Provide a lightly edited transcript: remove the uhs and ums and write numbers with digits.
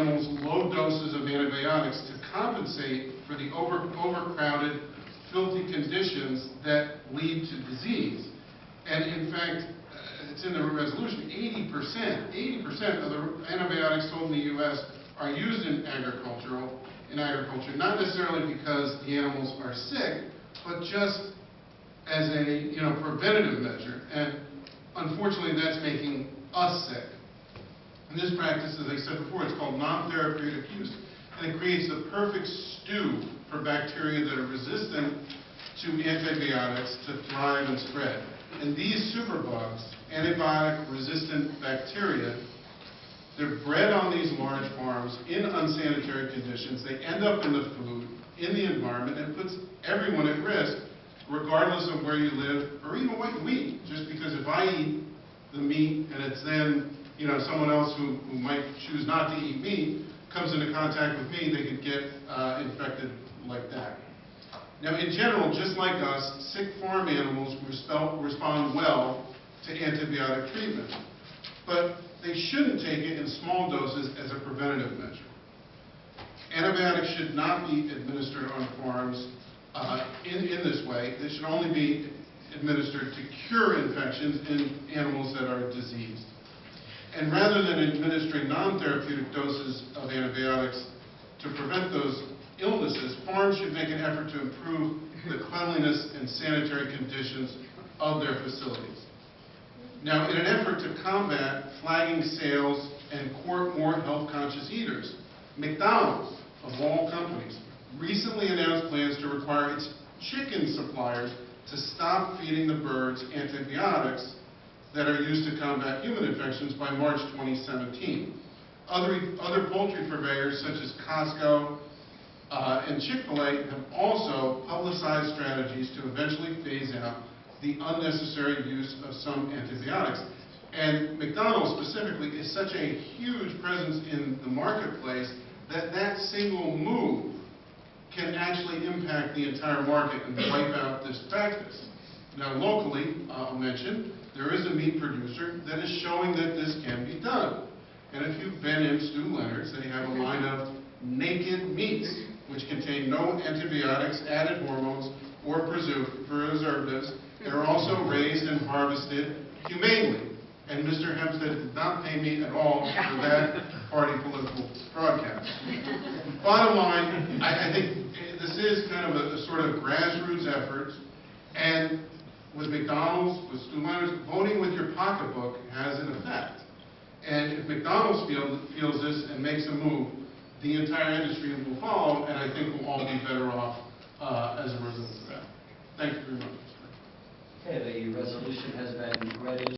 animals low doses of antibiotics to compensate for the overcrowded, filthy conditions that lead to disease. And in fact, it's in the resolution, 80% of the antibiotics sold in the U.S. are used in agriculture, not necessarily because the animals are sick, but just as a preventative measure. And unfortunately, that's making us sick. And this practice, as I said before, it's called non-therapeutic use, and it creates the perfect stew for bacteria that are resistant to antibiotics to thrive and spread. And these superbugs, antibiotic-resistant bacteria, they're bred on these large farms in unsanitary conditions. They end up in the food, in the environment, and puts everyone at risk, regardless of where you live or even what you eat. Just because if I eat the meat and it's then someone else who might choose not to eat meat comes into contact with me, they could get infected like that. Now, in general, just like us, sick farm animals respond well to antibiotic treatment, but they shouldn't take it in small doses as a preventative measure. Antibiotics should not be administered on farms in this way. They should only be administered to cure infections in animals that are diseased. And rather than administering non-therapeutic doses of antibiotics to prevent those illnesses, farms should make an effort to improve the cleanliness and sanitary conditions of their facilities. Now, in an effort to combat flagging sales and court more health-conscious eaters, McDonald's, of all companies, recently announced plans to require its chicken suppliers to stop feeding the birds antibiotics that are used to combat human infections by March 2017. Other poultry purveyors such as Costco and Chick-fil-A have also publicized strategies to eventually phase out the unnecessary use of some antibiotics. And McDonald's specifically is such a huge presence in the marketplace that that single move can actually impact the entire market and wipe out this practice. Now, locally, I'll mention, there is a meat producer that is showing that this can be done. And if you've been in Stu Leonard's, they have a line of naked meats, which contain no antibiotics, added hormones, or preservatives. They're also raised and harvested humanely. And Mr. Hempstead did not pay me at all for that party political broadcast. Bottom line, I think this is kind of a sort of grassroots effort, and with McDonald's, with Stu Leonard's, voting with your pocketbook has an effect. And if McDonald's feels this and makes a move, the entire industry will follow, and I think we'll all be better off as a result of that. Thank you very much. Okay, the resolution has been